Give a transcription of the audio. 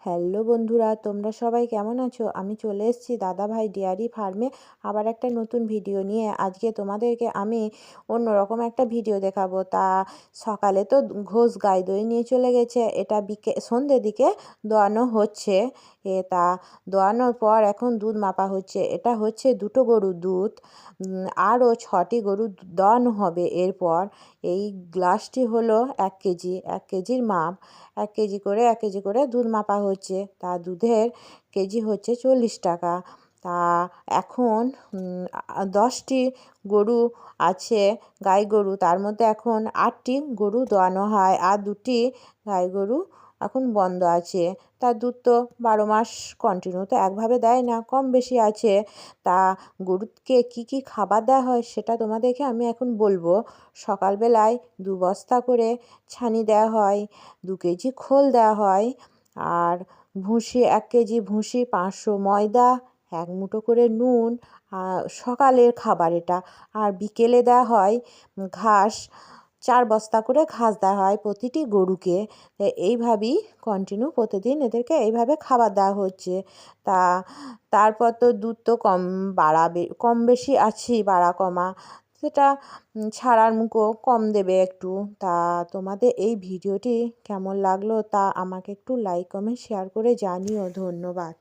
Hello বন্ধুরা, তোমরা সবাই কেমন আছো? আমি চলে এসেছি দাদাভাই ডেয়ারি ফার্মে আবার একটা নতুন ভিডিও নিয়ে। আজকে তোমাদেরকে আমি অন্যরকম একটা ভিডিও দেখাবো। সকালে তো ঘোষ গাই দই নিয়ে চলে গেছে, এটা সন্ধ্যের দিকে দোয়ানো হচ্ছে। দোয়ানোর পর এখন দুধ মাপা হচ্ছে। এটা হচ্ছে 2টো গরুর দুধ, আরও 6টি গরু দোয়ানো হবে এরপর। এই গ্লাসটি হলো 1 কেজি, 1 কেজির মাপ। 1 কেজি করে দুধ মাপা হচ্ছে। দুধের কেজি হচ্ছে 40 টাকা। এখন 10টি গরু আছে, গাই গরু। তার মধ্যে এখন 8টি গরু দোয়ানো হয়, আর 2টি গাই গরু এখন বন্ধ আছে। দুধ তো 12 মাস কন্টিনিউ তো একভাবে দেয় না, কম বেশি আছে। গরুকে কী কী খাবার দেওয়া হয় সেটা তোমাদেরকে আমি এখন বলবো। সকালবেলায় 2 বস্তা করে ছানি দেওয়া হয়, 2 কেজি খোল দেওয়া হয়, আর ভুসি 1 কেজি ভুসি, 500 ময়দা, 1 মুঠো করে নুন। সকালের খাবার এটা। আর বিকেলে দেওয়া হয় ঘাস, 4 বস্তা করে ঘাস দেওয়া হয় প্রতিটি গরুকে। এইভাবেই কন্টিনিউ প্রতিদিন এদেরকে এইভাবে খাবার দেওয়া হচ্ছে। তা তারপর তো দুধ তো বাড়াবে, কম বেশি আছেই, বাড়া কমা সেটা ছাড়ার মুখও কম দেবে একটু। তোমাদের এই ভিডিওটি কেমন লাগলো তা আমাকে একটু লাইক কমেন্ট শেয়ার করে জানিও। ধন্যবাদ।